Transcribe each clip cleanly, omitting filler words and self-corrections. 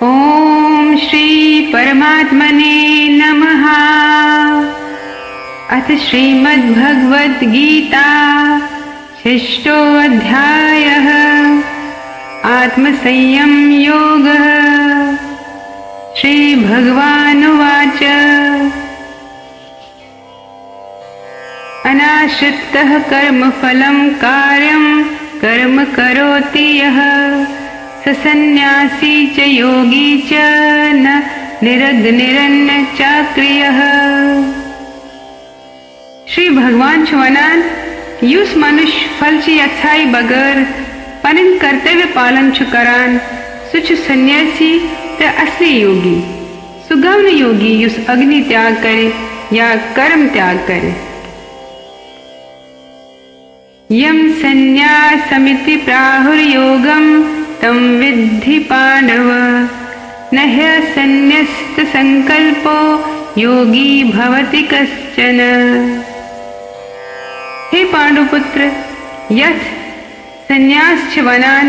ओम श्री परमात्मने नमः। अथ श्रीमद्भगवद्गीता षष्ठोऽध्यायः आत्मसंयम योगः। श्रीभगवानुवाच अनाश्रितः कर्मफलं कार्यं कर्म करोति यः स सन्न्यासी च योगी च न निरग्निरन्नचाक्रियः। श्री भगवान छुवनान युस मनुष्य फलची अच्छाई बगर पनिन कर्तव्य पालन छुकरान सुच सन्यासी त असली योगी सुगम योगी युस अग्नि त्याग करे या कर्म त्याग करे। यम संन्यासमिति प्राहुर्योगम तम विद्धि पांडव न ह्यसन्न्यस्त संकल्पो योगी भवति कश्चन। हे पांडुपुत्र यथ संन्यास छवनान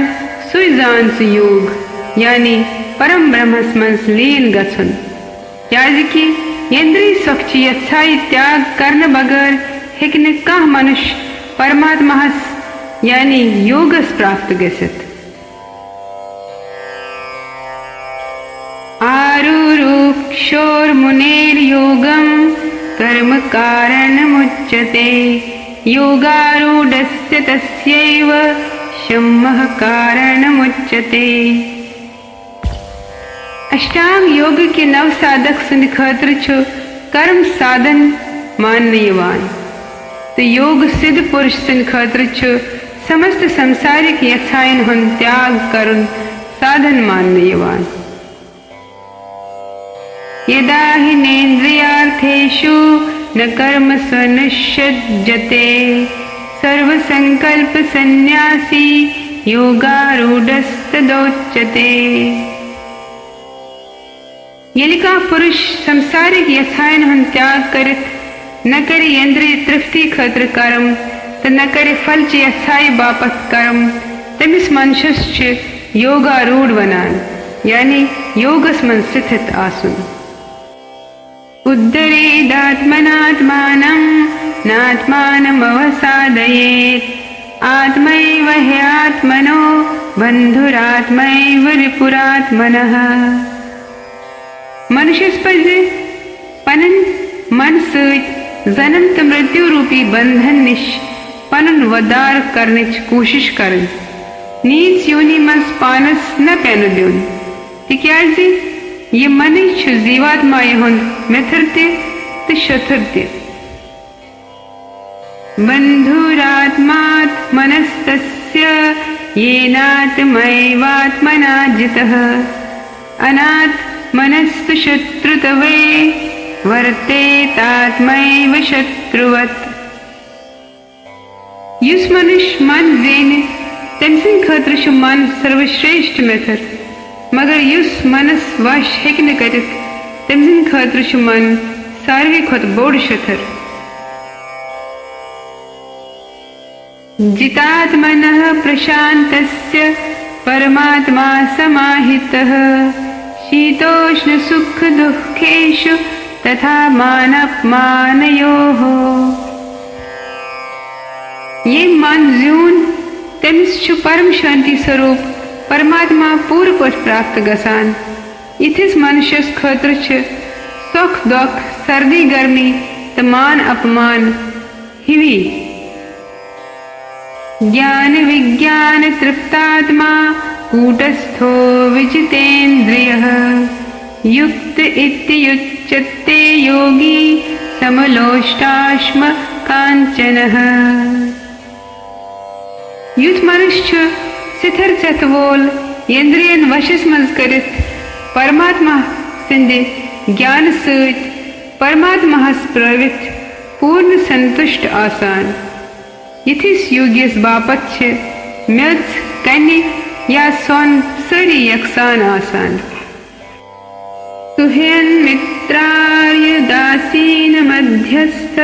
सुजान योग यानी परम ब्रह्मस्मंस लीन गछुन याजकी इंद्रिय सुखची अच्छाई त्याग करने बगैर हेकने कह मनुष्य परमात्मा यानी योगस प्राप्त गछत। आरुरुक्षोर्मुनेर्योगं कर्म कारणमुच्यते योगारूढस्य तस्यैव शम्मः कारणमुच्यते। अष्टांग योग के नव साधक सुन खतर छो कर्म साधन मान्यवान तो योग सिद्ध पुरुष सुन खतर छो समस्त संसारिक यथायन हुन त्याग करुन साधन मान्यवान। यदा हि नेन्द्रियार्थेषु न कर्म स्वनुष्यज्यते सर्वसंकल्प सन्न्यासी योगारूढ़स्तदोच्यते। यदि का पुरुष संसारिक यथायन हुन त्याग करत न करे इंद्रिय तृप्ति खतर कर्म तो न करे फल ची अच्छाई बापत कर्म तमिस मनुष्य योगारूढ़ वनान यानी योगस मन स्थित आसुन। उद्धरेदात्मनात्मानं नात्मानमवसादयेत् आत्मैव ह्यात्मनो बन्धुरात्मैव रिपुरात्मनः। मनुष्य पजे पनन मन सच जन्म त मृत्यु रूपी बंधन निश पनन वदार करने कोशिश करन नीच योनि मस पानस न पैन द्योन तिक्याजी ये मनुष्य जीवात्मा यहुन मित्रते तो शत्रुते। बंधुरात्मात् मनस्तस्य येनात्मैवात्मना जितः अनात् मनस्तु शत्रुतवे वर्तेतात्मैव शत्रुवत्। युस मनुष्य मन जेने तमसिन खतर छु मन सर्वश्रेष्ठ मित्र मगर युस मनस वश हेकने करित तमसिन खतर छु मन सार्वी खत बोड़ शतर। जितात्मनः प्रशान्तस्य परमात्मा समाहितः शीतोष्ण सुख दुःखेषु तथा मानपमानयोः। ये मन जून तमिस छु परम शांति स्वरूप परमात्मा पूर्ण पट प्राप्त गसान इथिस मनुष्य खतर सुख दुख सर्दी गर्मी तमान अपमान हिवी। ज्ञान विज्ञान तृप्तात्मा कूटस्थो विजितेन्द्रियः युक्त इत्युच्यते योगी समलोष्टाश्म कांचनः। युथ मनुष्य सिथर चतवोल इंद्रियन वशस मंज करित परमात्मा सिंधे ज्ञान सच परमात्मा प्रवृत्त पूर्ण संतुष्ट आसान यथिस योग्यस बापत मेज कन्य या सोन सरी यकसान आसान। तुहेन मित्रार्य दासीन मध्यस्थ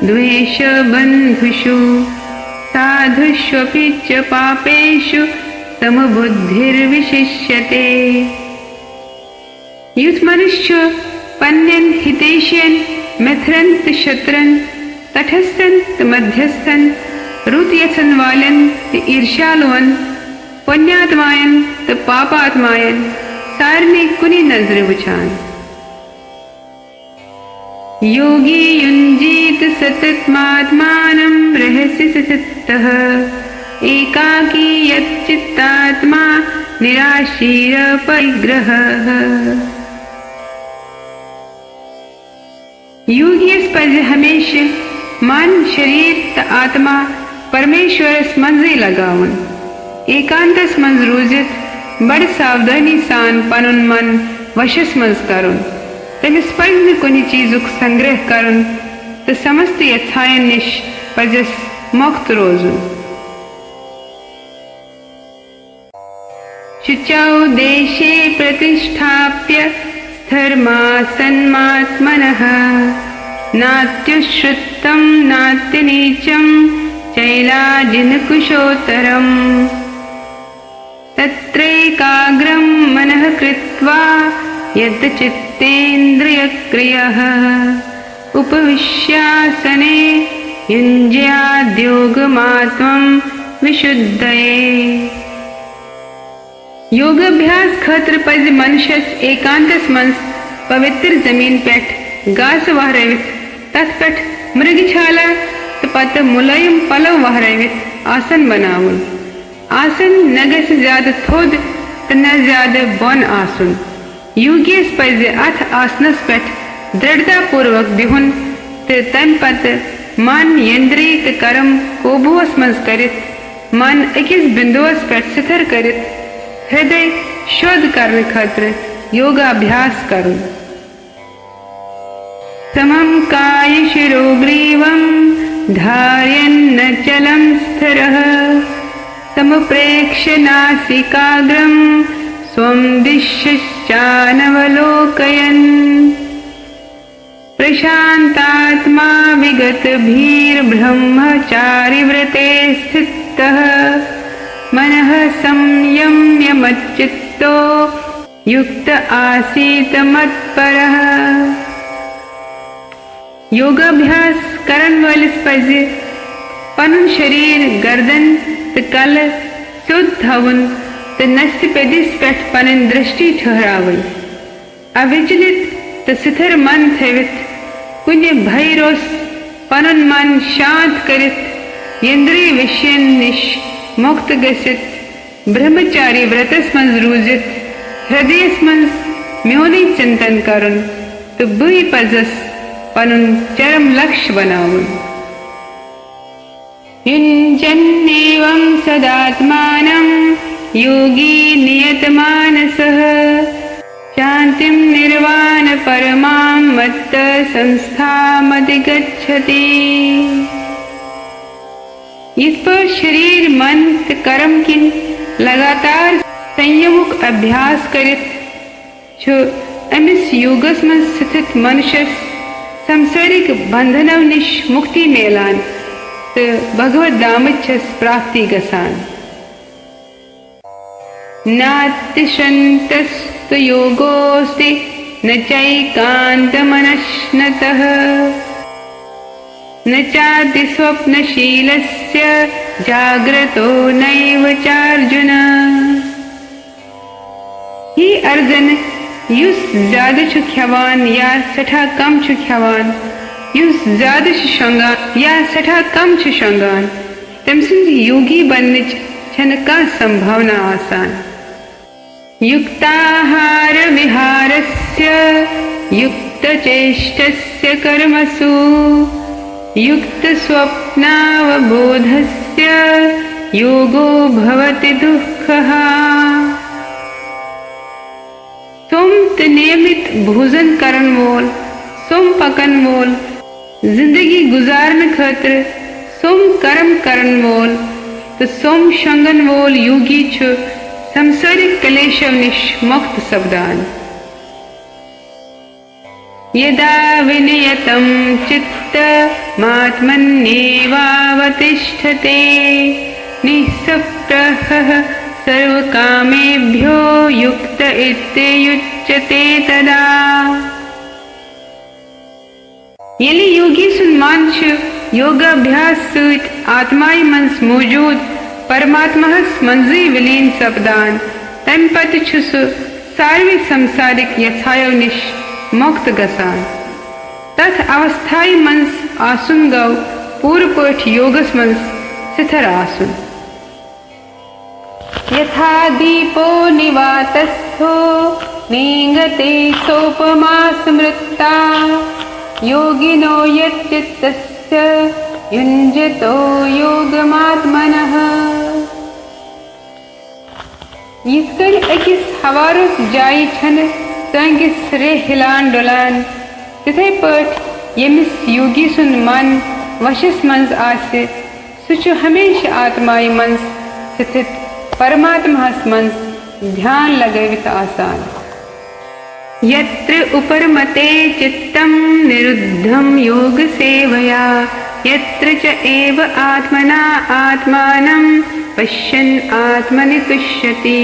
द्वेष बंधुषु साधुष्वपि च पापेषु समबुद्धिर्विशिष्यते। युथ मनुष्य पन्यन हितेशियन मित्रन त शत्रन तटस्थन त मध्यस्थन रुत यथन वालन त ईर्ष्यालुवन पुण्यात्मायन त पापात्मायन सारने कुनी नजर वुचान। योगी युञ्जीत सततमात्मानं रहस्य सततः एकाकी यच्चित्तात्मा निराशीर परिग्रहः। योगी पज हमेशा मन शरीर त आत्मा परमेश्वरस मंजे लगावन एकांतस मंज रोजित बड़ सावधानी सान पनुन मन वशस मंज करुन तमिस पज न कुनि चीजुक संग्रह करुन तो समस्त यथायन निश पजस मुक्त रोजुन। शुचौ देशे प्रतिष्ठाप्य स्थर्मासन्मात्मनः नात्युश्रुतं नात्यनीचं चैलाजिनकुशोत्तरम् तत्रैकाग्रं मनः कृत्वा यद्चित्तेन्द्रियक्रियः उपविश्यासने युञ्ज्याद्योगमात्मं विशुद्धये। योगाभ्यास खतर पज मनुष्यस एकांतस मंस पवित्र जमीन पेट घास वहरवित तथ पेट मृगछाला तो पत मुलायम पलव वहरवित आसन बनावन। आसन न गस ज्यादा थोद तो न ज्यादा बन आसन। योगीस पज अथ आसनस पेट दृढ़ता पूर्वक बिहुन तो तम पत मन यंद्री तो कर्म कोबुस मंज करित मन अकिस बिंदुस पेट स्थिर करित हृदय शुद्ध करने खातिर योगाभ्यास करूं। समं काय शिरोग्रीवं धारयन्न चलं स्थिरः समुप्रेक्ष्य नासिकाग्रं स्वं दिश्यश्चानवलोकयन् प्रशान्तात्मा विगतभीर्ब्रह्मचारिव्रते स्थितः मनः संयम्य मच्चित्तो युक्त आसीत मत्परः। योगाभ्यास करन वालिस पज पनुन शरीर गर्दन त कल सुध थवन त नस्त पेदिस पेट पनन दृष्टि ठहरावन अविचलित त स्थिर मन थवित कुन्य भैरोस पनुन मन शांत करित इंद्रिय विषयन निश मुक्त गसित ब्रह्मचारी व्रतस मंज रूजित हृदयस मंज म्योनी चिंतन करुन तो बुई पजस पनुन चरम लक्ष्य बनावन। युञ्जन्नेवं सदात्मानं योगी नियतमानसः शान्तिं निर्वाण परमां मत्त संस्थामधिगच्छति। इस पर शरीर मन कर्म किन लगातार संयमुक अभ्यास करित छो अमिस योगस में स्थित मनुष्य संसारिक बंधनव निश मुक्ति मेलान तो भगवत दामच्छस प्राप्ति गसान। नातिशन्तस्तु योगोऽस्ति न चैकान्तमनश्नतः न चातिस्वप्नशीलस्य जाग्रतो नैव चार्जुन। ही अर्जुन युस ज्यादा छु ख्यावान या सठा कम छु ख्यावान युस ज्यादा छु शंगान या सठा कम छु शंगान तम सिंध योगी बनने छन का संभावना आसान। युक्ताहार विहारस्य युक्तचेष्टस्य कर्मसु युक्तस्वप्नावबोधस्य योगो भवति दुःखः। तुम नियमित भोजन करन वोल सुम पकन वोल जिंदगी गुजारन खातिर सुम कर्म करन वोल तो सुम शंगन वोल योगी छु संसारिक कलेशव निश मुक्त सबदान। यदा विनियतं चित्तमात्मन्येवावतिष्ठते निःसप्रहः सर्वकामेभ्यो युक्त इत्युच्यते तदा। यदि योगी सुनमान योगाभ्यास सहित आत्माई मंस मौजूद परमात्माहस मंजी विलीन सपदान तम पत सार्वे संसारिक यथायो निश मुक्त गसान। तथ अवस्थाई मंस आसुन गौ पूर्व पठ योगस मंस स्थिर आसुन। यथा दीपो निवातस्थो नींगते सोपमा स्मृता योगिनो यच्चित्तस्य युञ्जतो योगमात्मनः। यिथ कन अकिस हवारुस जाय छन संगिस रे हिलान डोलान तिथे पठ यमिस योगी सुन मन वशस मंज आसे सुचु हमेशा आत्माई मंज स्थित परमात्मास मंज ध्यान लगवित आसान। यत्र उपरमते चित्तं निरुद्धं योग सेवया यत्र च एव आत्मना आत्मानं पश्यन् आत्मनि तुष्यति।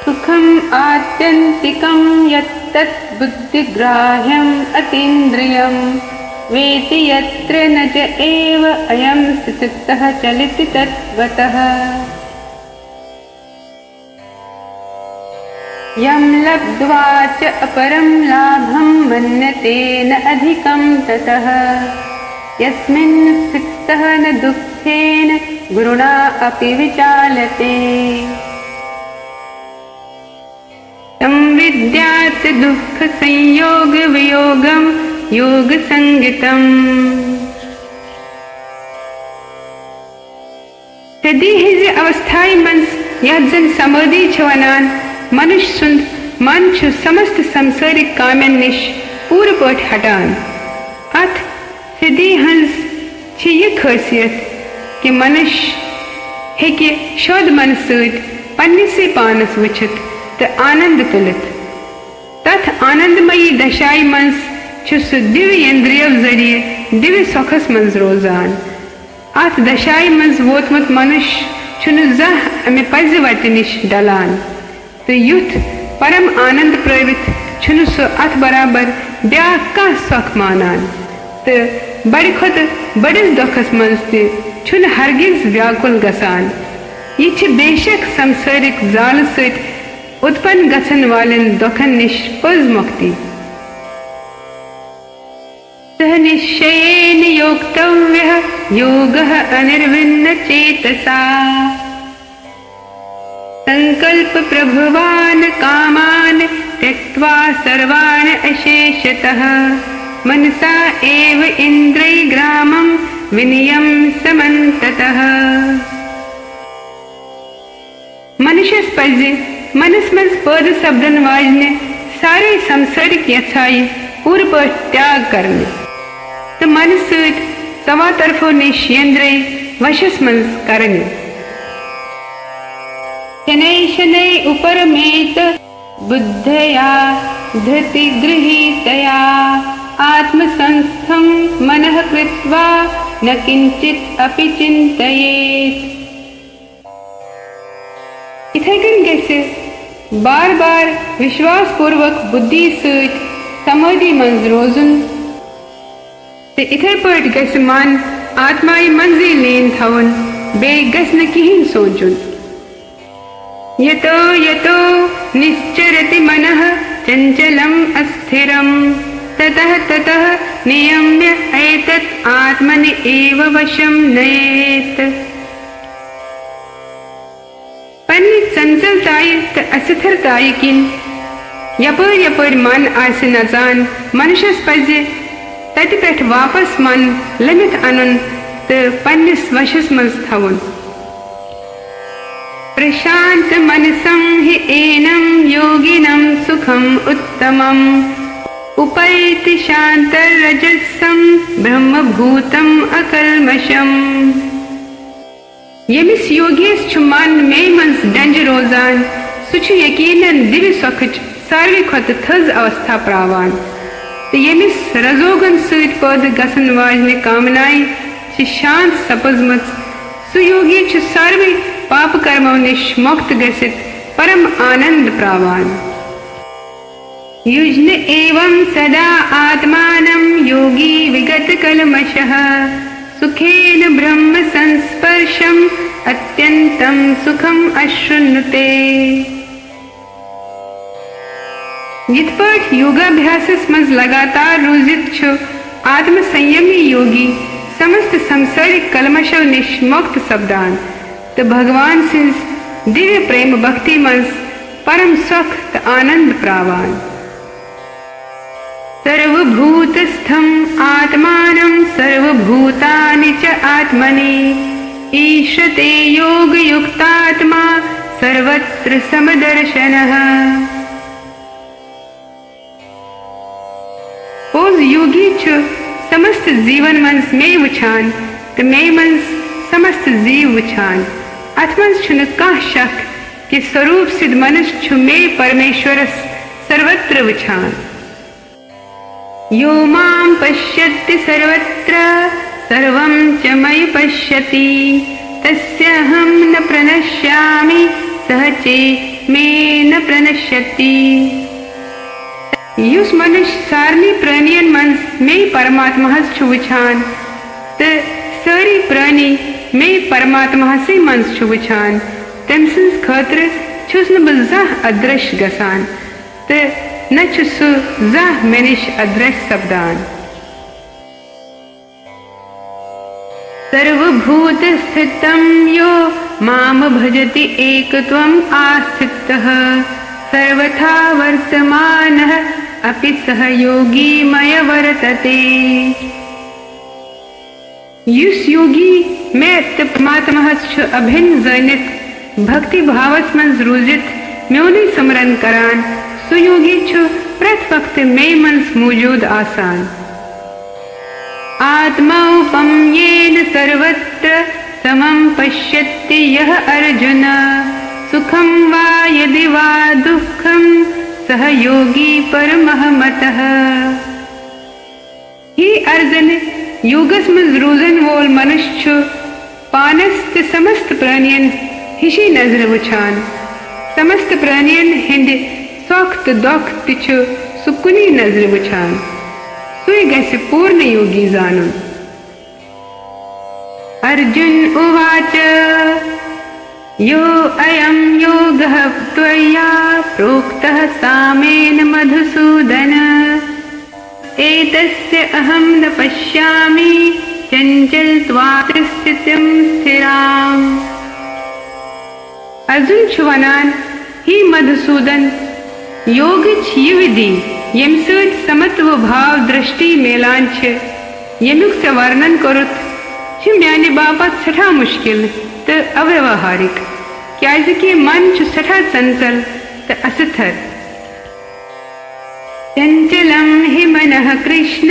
सुखम् आत्यन्तिकं यत्तत् बुद्धिग्राह्यम् अतीन्द्रियं वेति यत्र न च एव अयं स्थितः चलति तत्त्वतः। यं लब्ध्वा च अपरं लाभं मन्यते न अधिकं ततः यस्मिन् स्थितः न दुःखेन गुरुणा अपि विचालते। संविद्यात् दुःख संयोग वियोगं योग संगतम्। सदी हिज अवस्थाई मंस यजन समाधि छवनान मनुष्य सुंद मन छु समस्त संसारिक कामन निश पूर्ण पठ हटान। अथ सिद्धि हंस छ यह खासियत कि मनुष्य हेके शोध मन सहित पन्निसे पानस वचित तो आनंद तुलित। तथ आनंदमयी दशाई मंस छु दिव्य इंद्रियों जरिए दिव्य सुखस मंज रोजान। अथ दशाई मंज वोतमत मनुष्य छुन जह अमे पज वत निश डलान तो युथ परम आनंद प्रवित छुन सो अथ बराबर ब्या का सुख मानान तो बड़ खुद बड़िस दुखस मंज ते छुन हरगिज व्याकुल गसान। यह बेशक संसारिक जाल सहित उत्पन्न गसन वालन दुखन निश पज मुक्ति। सह निश्चयेन योक्तव्यः योगः अनिर्विण्ण चेतसा संकल्प प्रभवान कामान त्यक्त्वा सर्वान अशेषतः मनसा एव इंद्रिय ग्रामं विनियम समन्ततः। मनुष्य पजे मनस मज पद शब्दन वाजने सारे संसारिक यथाई पूर्व त्याग करने तो मन सहित सवा तरफो निश्चेंद्रिय वशस मंज करने। शनै शनै उपरमेत बुद्धया धृति गृहीतया आत्मसंस्थं मनः कृत्वा न किंचित अपि चिंतयेत्। इथेकन कैसे बार बार विश्वास पूर्वक बुद्धि सहित समाधि मंज रोजुन ते इथे पट गस मन आत्माई मंजी लीन थवन बे गस न किहिन सोचुन। यतो यतो निश्चरति मनः चंचलम अस्थिरम ततः ततः नियम्य एतत् आत्मनि एव वशं नयेत्। पन्नी चंचलताई त अस्थिरताई किन यपर यपर मन आसे नजान मनुष्यस पजे तति पेठ वापस मन लमित अनुन त पन्निस वशस मंज थवन। प्रशांत मनसं हि एनं योगिनं सुखम उत्तमम् उपैति शांतरजसं ब्रह्मभूतं अकल्मषम्। यमिस योगेश छु मन में मंस डंज रोजान सुछु यकीनन दिव्य सुखच सार्वी खत थज अवस्था प्रावान तो यमिस रजोगन सहित पद गसन वाजने कामनाई शांत सपजमच सु योगी छु सर्वे पाप कर्मों निश मुक्त गसित परम आनंद प्रावान। युज्न एवं सदा आत्मानं योगी विगत कलमशः सुखेन ब्रह्म संस्पर्शम अत्यंतम सुखम अश्नुते। यित योगाभ्यास मज लगातार रोजित छु आत्म संयमी योगी समस्त संसारिक कलमशव निश मुक्त सब्दान तो भगवान सिंस दिव्य प्रेम भक्ति मज परम सुख त आनंद प्रावान। सर्वभूतस्थं आत्मानं सर्वभूतानि च आत्मनि ईशते योग युक्तात्मा सर्वत्र समदर्शनः। ओज योगी छु समस्त जीवन मंस में वुछान तो में मंस समस्त जीव वुछान। अथ मंस छुन कह शक कि स्वरूप सिद्ध मनुष्य छु में परमेश्वरस सर्वत्र वुछान। यो मां पश्यति सर्वत्र सर्वं च मयि पश्यति तस्याहं न प्रणश्यामि सह चे मे न प्रणश्यति। युस मनुष्य सारनी प्राणियन मंस में परमात्मा हस छु वुछान तो सारी प्राणी में परमात्मा से मंस छु वुछान तम सिंस खतर छुस न बह अदृश्य गसान तो न छु सु जह मनिश अदृश्य सब्दान। सर्वभूत स्थितं यो माम भजति एकत्वम् आस्थितः सर्वथा वर्तमानः अपि सह योगी मय वर्तते। युस योगी में परमात्मा छु अभिन्न जनित भक्ति भावस मंज रूजित म्योनि समरन करान सुयोगी छु प्रत वक्त में मंस मौजूद आसान। आत्मौपम्येन सर्वत्र समं पश्यति यः अर्जुन सुखं वा यदि वा दुःखं सह योगी परमः मतः। ही अर्जुन योगस में रोजन वोल मनुष्य छु पानस ते समस्त प्राणियन हिशी नजर वुछान समस्त प्राणियन हिंद सख्त दुख तिछु सुकुनी नजर वुछान सुई गैसे पूर्ण योगी जानुन। अर्जुन उवाच यो अयं योगः त्वया प्रोक्तः सामेन मधुसूदन एतस्य अहं न पश्यामि चञ्चलत्वात् स्थितिं स्थिराम्। अर्जुन छुवनान ही मधुसूदन योग यह विधि यम सत समत्व भाव दृष्टि मेलान यमुक से वर्णन करुत म्याने बापत सठा मुश्किल तो अव्यवहारिक क्या मन सठा चंचल तो असथर। चंचलम हि मनः कृष्ण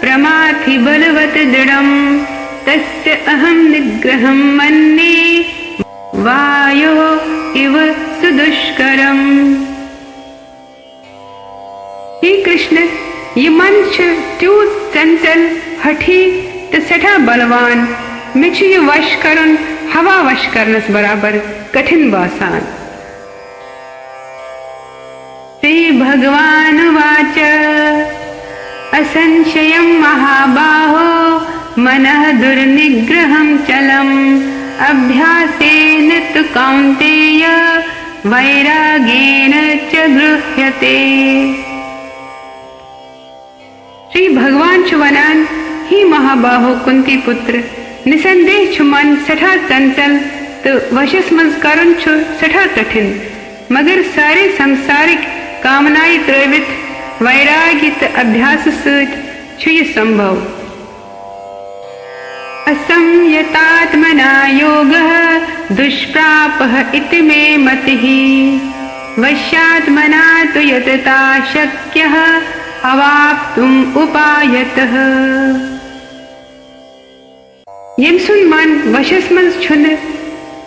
प्रमाथि बलवत दृढ़ं तस्य अहं निग्रहं मन्ये वायो इव सुदुष्करम्। हे कृष्ण ये मन त्यूत चंचल हठी तो सठा बलवान मिछ ये वश करुन हवा वश करनस बराबर कठिन बासान। श्री भगवान वाच असंशयं महाबाहो मनः दुर्निग्रहं चलम् अभ्यासेन तु कौन्तेय वैरागेन च गृह्यते। श्री भगवान चुवनान ही महाबाहो कुंती पुत्र निसंदेह छु मन सठा चंचल तो वशस मंज करुन छु सठा कठिन मगर सारे संसारिक कामनाएं त्रवित वैरागित अभ्यास सत छु ये संभव। असंयतात्मना योगः दुष्प्रापः इति मे मतिः वश्यात्मना तु यतता शक्यः अवाप्तुम् उपायतः। यम सुन मन वशस मंज छुन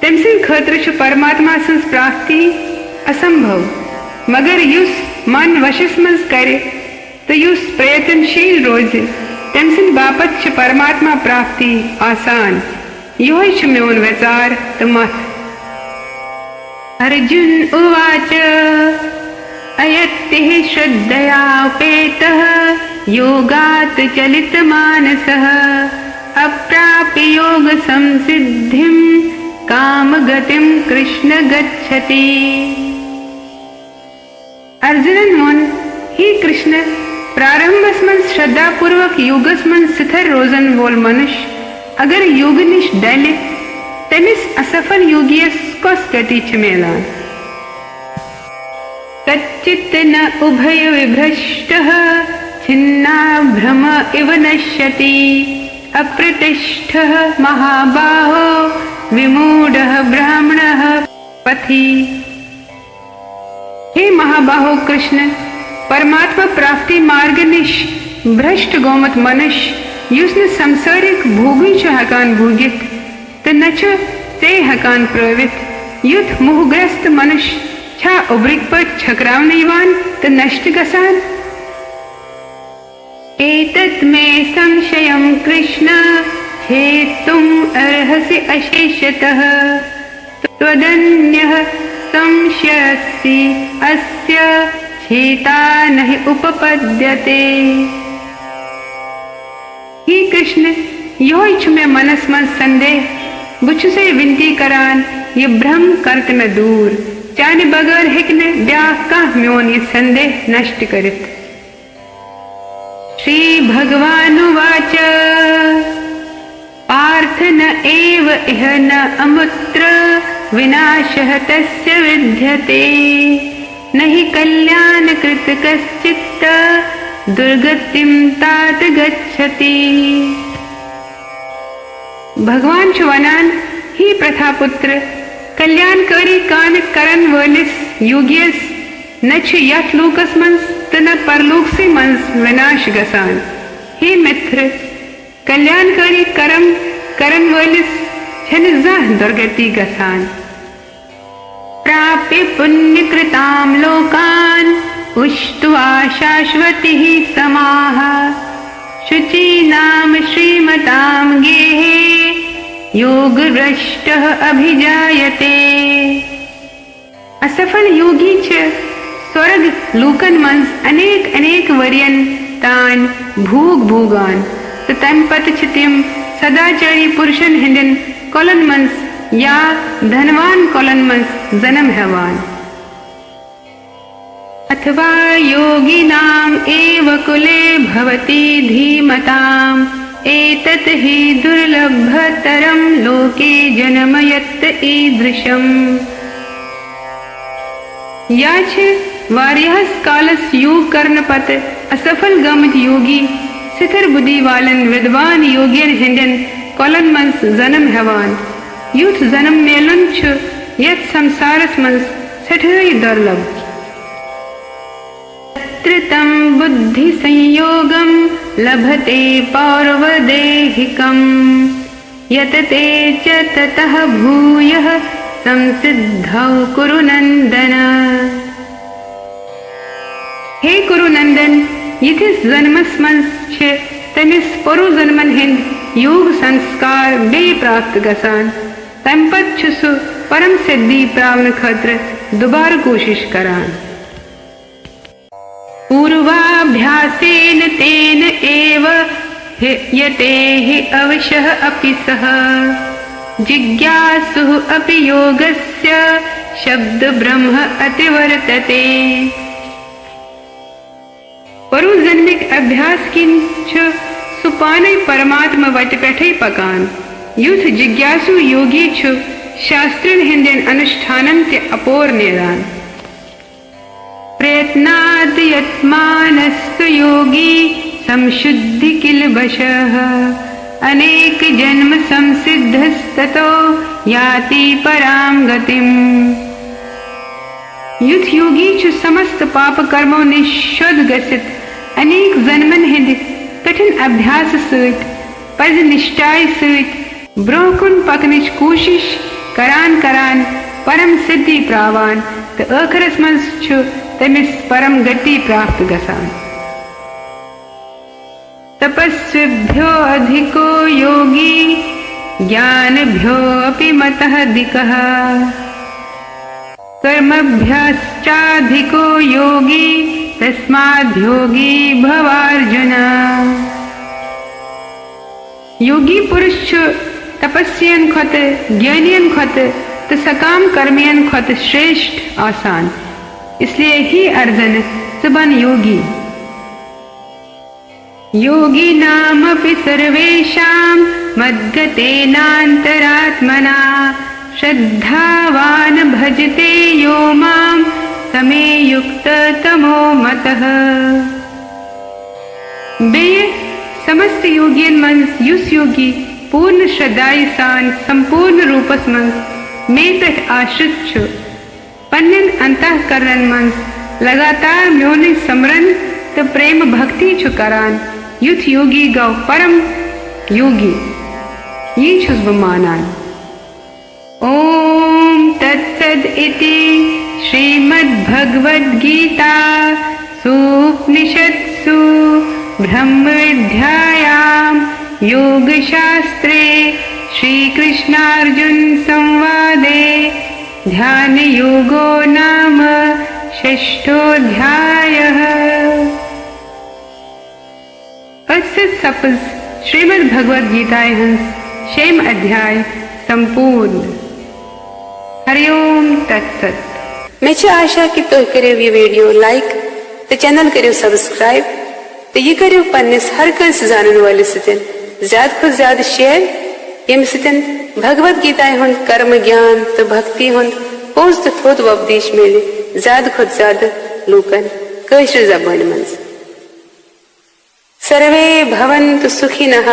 तम सिंह खतर छु परमात्मा संस प्राप्ति असंभव मगर युस मन वशस मंज करे तो युस प्रयत्नशील रोज तम सद बापत परमात्मा प्राप्ति आसान। यो म्योन विचार तो मत। अर्जुन उवाच अयत्तिः श्रद्धयापेतः योगात् चलितमानसः अप्राप्य योग संसिद्धिं कामगतिं कृष्ण गच्छति। अर्जुनन मुन ही कृष्ण प्रारंभस्मन श्रद्धा पूर्वक योगस्मन स्थिर रोजन वोल मनुष्य अगर योगनिश डले तमिस असफल योगियस कस गति मेलान। कच्चित् न उभय विभ्रष्टः छिन्ना भ्रम इव नश्यति अप्रतिष्ठः महाबाहो विमूढ़ः ब्राह्मणः पथि। हे महाबाहो कृष्ण परमात्मा प्राप्ति मार्गनिश भ्रष्ट गोमत मनुष्य युष्ण संसारिक भोगी हकान भोगित तो न ते हकान प्रवित युद्ध मोहग्रस्त मनुष्य छा उब्रिक पर छकराव नैवान तो नष्ट गसान। एतत् मे संशयं कृष्ण हेतुम अर्हसि अशेषतः त्वदन्यः संशयसि अस्य छेता नहि उपपद्यते। ही कृष्ण यो इच्छ में मनस मन संदेह बुछ से विनती करान ये भ्रम करत न दूर चाने बगैर हिकने ब्याह का म्योन ये संदेह नष्ट करित। श्री भगवानुवाच पार्थ न एव इह न अमुत्र विनाशः तस्य विद्यते नहि कल्याण कृत कश्चित् दुर्गतिं तात गच्छति। भगवान चुवनान ही प्रथा पुत्र कल्याणकारी कान करन वलिस योगियस न छ यथ लोकस मंस त न परलोक से मंस विनाश गसान। हे मित्र कल्याणकारी कर्म करन वलिस छन जह दुर्गति गसान। प्राप्य पुण्य कृताम लोकान उष्ट्वा शाश्वती समाह शुचि नाम श्रीमताम गेहे योग भ्रष्टः अभिजायते। असफल योगी छ स्वर्ग लोकन मंस अनेक अनेक वर्यन तान भोग भोगान तो तन पत छितिम सदाचारी पुरुषन हिंदन कोलन मंस या धनवान कोलन मंस जन्म हवान। अथवा योगिनाम एव कुले भवति धीमताम एतत् हि दुर्लभतरं लोके जन्मयत् ईदृशम्। याच वार्यहस कालस योग कर्णपत असफल गमत योगी स्थिर बुद्धि वालन विद्वान योगियन हिंदन कोलन मंस जन्म हवान। युथ जन्म मेलन छु यत संसारस मंस सठई दुर्लभ। तम बुद्धि संयोगम लभते पौर्वदेहिकम यतते च ततः भूयः संसिद्धौ कुरु नंदन। हे कुरु नंदन यथिस जन्मस मंस छ तमिस परु जन्मन हिंद योग संस्कार बे प्राप्त गसान तम पत छसु परम सिद्धि प्राप्त खत्र दोबारा कोशिश करान। पूर्वाभ्यासेन तेन एव यते हि अवशः अपि सः जिज्ञासुः अपि योगस्य शब्द ब्रह्म अतिवर्तते। पुरुजन्मिक अभ्यास किंच सुपाने परमात्मा वट पेठे पकान युथ जिज्ञासु योगी छु शास्त्रन हिंदन अनुष्ठानन ते अपोर निदान। प्रयत्नाद् यत्मानस्तु योगी संशुद्धि किल वशः अनेक जन्म संसिद्धस्ततो याति परां गतिम्। युथ योगी छु समस्त पाप कर्मों निशुद्ध गसित अनेक जन्मन हिंद कठिन अभ्यास सहित पज निष्ठाय सहित ब्रोकुन पकनिच कोशिश करान करान परम सिद्धि प्रावान तो अखरस मंस छु तमिस परम गति प्राप्त गसान। तब तपस्विभ्यो अधिको योगी ज्ञानभ्योऽपि मतः अधिकः कर्मभ्यश्चाधिको योगी तस्माद्योगी भवार्जुन। योगी पुरुष तपस्वियन खत ज्ञानियन खत तो सकाम कर्मियन खत श्रेष्ठ आसान, इसलिए ही अर्जुन सबन योगी। योगी नामपि सर्वेषां मद्गतेनान्तरात्मना श्रद्धावान भजते यो मां समे युक्ततमो मतः। बे समस्त योगियन मंस युस योगी पूर्ण श्रद्धाई सान संपूर्ण रूपस मंस में तट आश्रित छु। पन्नन अंतःकरण मंस लगातार म्योनि समरन तो प्रेम भक्ति छु करान युथ योगी गौ परम योगी ये छुस बमानान। ओम तत्सद इति श्रीमद्भगवद गीता सुपनिषत्सु ब्रह्म विद्यायां योग शास्त्रे श्रीकृष्णार्जुन संवादे ध्यान योगो नाम षष्ठोऽध्यायः। अस्य सपस श्रीमद् भगवद गीताय हंस शेम अध्याय संपूर्ण। हरिओम तत्सत। मैं आशा कि तो करियो ये वीडियो लाइक तो चैनल करियो सब्सक्राइब तो ये करियो पन्निस हर कंस जानन वाले सतन ज्यादा खुद ज्यादा शेयर यम सतन भगवद गीता हुन कर्म ज्ञान तो भक्ति हुन पोज तो थोद उपदेश मिले ज्यादा खुद ज्यादा लोकन कश्र जबान मंस। सर्वे भवन्तु सुखिनः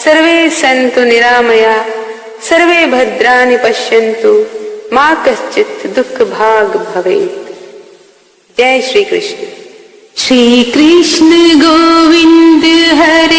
सर्वे सन्तु निरामया सर्वे भद्राणि पश्यन्तु मा कश्चित् दुःख भाग भवेत्। जय श्री कृष्ण। श्री कृष्ण गोविंद हरे